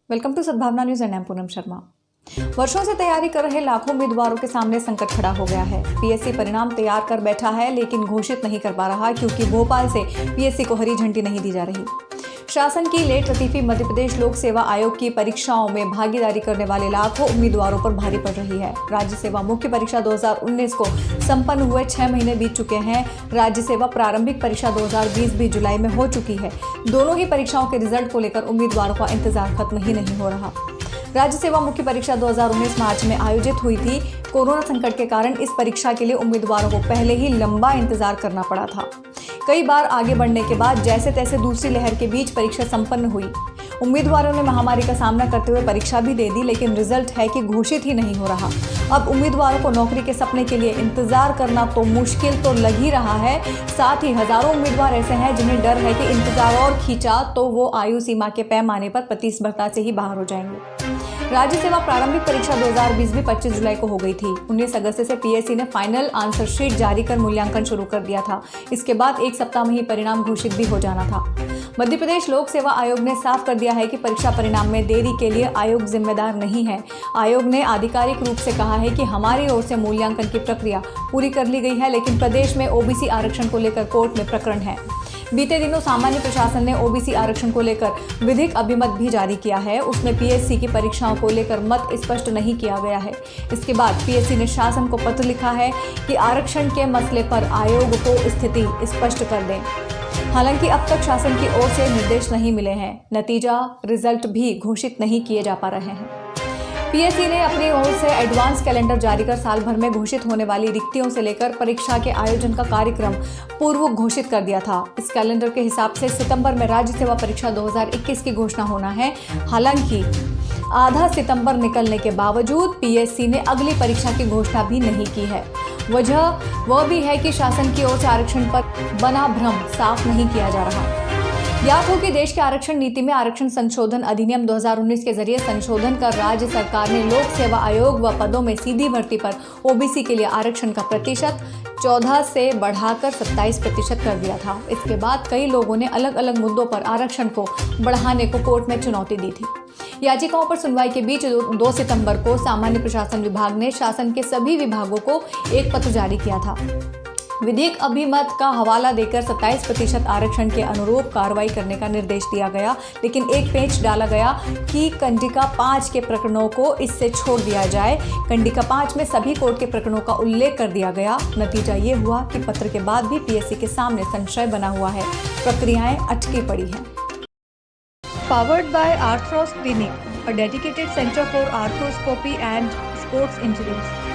Welcome to सद्भावना news and Poonam Sharma. वर्षों से तैयारी कर रहे लाखों उम्मीदवारों के सामने संकट खड़ा हो गया है। पीएससी परिणाम तैयार कर बैठा है लेकिन घोषित नहीं कर पा रहा क्योंकि भोपाल से पीएससी को हरी झंडी नहीं दी जा रही। शासन की लेट लतीफी मध्य प्रदेश लोक सेवा आयोग की परीक्षाओं में भागीदारी करने वाले लाखों उम्मीदवारों पर भारी पड़ रही है। राज्य सेवा मुख्य परीक्षा 2019 को संपन्न हुए 6 महीने बीत चुके हैं। राज्य सेवा प्रारंभिक परीक्षा 2020 भी जुलाई में हो चुकी है। दोनों ही परीक्षाओं के रिजल्ट को लेकर उम्मीदवारों का इंतजार खत्म ही नहीं हो रहा। राज्य सेवा मुख्य परीक्षा 2019 मार्च में आयोजित हुई थी। कोरोना संकट के कारण इस परीक्षा के लिए उम्मीदवारों को पहले ही लंबा इंतजार करना पड़ा था। कई बार आगे बढ़ने के बाद जैसे तैसे दूसरी लहर के बीच परीक्षा संपन्न हुई। उम्मीदवारों ने महामारी का सामना करते हुए परीक्षा भी दे दी, लेकिन रिजल्ट है कि घोषित ही नहीं हो रहा। अब उम्मीदवारों को नौकरी के सपने के लिए इंतजार करना तो मुश्किल तो लग ही रहा है, साथ ही हजारों उम्मीदवार ऐसे हैं जिन्हें डर है कि इंतजार और खींचा तो वो आयु सीमा के पैमाने पर प्रतिस्पर्धा से ही बाहर हो जाएंगे। राज्य सेवा प्रारंभिक परीक्षा 2020 भी 25 जुलाई को हो गई थी। 19 अगस्त से पीएससी ने फाइनल आंसर शीट जारी कर मूल्यांकन शुरू कर दिया था। इसके बाद एक सप्ताह में ही परिणाम घोषित भी हो जाना था। मध्य प्रदेश लोक सेवा आयोग ने साफ कर दिया है कि परीक्षा परिणाम में देरी के लिए आयोग जिम्मेदार नहीं है। आयोग ने आधिकारिक रूप से कहा है कि हमारी ओर से मूल्यांकन की प्रक्रिया पूरी कर ली गई है, लेकिन प्रदेश में ओबीसी आरक्षण को लेकर कोर्ट में प्रकरण है। बीते दिनों सामान्य प्रशासन ने ओबीसी आरक्षण को लेकर विधिक अभिमत भी जारी किया है। उसमें पीएससी की परीक्षाओं को लेकर मत स्पष्ट नहीं किया गया है। इसके बाद पीएससी ने शासन को पत्र लिखा है कि आरक्षण के मसले पर आयोग को स्थिति स्पष्ट कर दें। हालांकि अब तक शासन की ओर से निर्देश नहीं मिले हैं। नतीजा रिजल्ट भी घोषित नहीं किए जा पा रहे हैं। पीएससी ने अपनी ओर से एडवांस कैलेंडर जारी कर साल भर में घोषित होने वाली रिक्तियों से लेकर परीक्षा के आयोजन का कार्यक्रम पूर्व घोषित कर दिया था। इस कैलेंडर के हिसाब से सितंबर में राज्य सेवा परीक्षा 2021 की घोषणा होना है। हालांकि आधा सितंबर निकलने के बावजूद पीएससी ने अगली परीक्षा की घोषणा भी नहीं की है। वजह वह भी है कि शासन की ओर से आरक्षण पर बना भ्रम साफ नहीं किया जा रहा। याद हो कि देश के आरक्षण नीति में आरक्षण संशोधन अधिनियम 2019 के जरिए संशोधन कर राज्य सरकार ने लोक सेवा आयोग व पदों में सीधी भर्ती पर ओबीसी के लिए आरक्षण का प्रतिशत 14 से बढ़ाकर 27% कर दिया था। इसके बाद कई लोगों ने अलग अलग मुद्दों पर आरक्षण को बढ़ाने को कोर्ट में चुनौती दी थी। याचिकाओं पर सुनवाई के बीच 2 सितंबर को सामान्य प्रशासन विभाग ने शासन के सभी विभागों को एक पत्र जारी किया था। विधिक अभिमत का हवाला देकर 27% आरक्षण के अनुरूप कार्रवाई करने का निर्देश दिया गया, लेकिन एक पेच डाला गया कि कंडिका 5 के प्रकरणों को इससे छोड़ दिया जाए। कंडिका 5 में सभी कोर्ट के प्रकरणों का उल्लेख कर दिया गया। नतीजा ये हुआ कि पत्र के बाद भी पीएससी के सामने संशय बना हुआ है, प्रक्रियाएं अटकी पड़ी हैं। Powered by Arthros Clinic, a dedicated center for arthroscopy and sports injuries.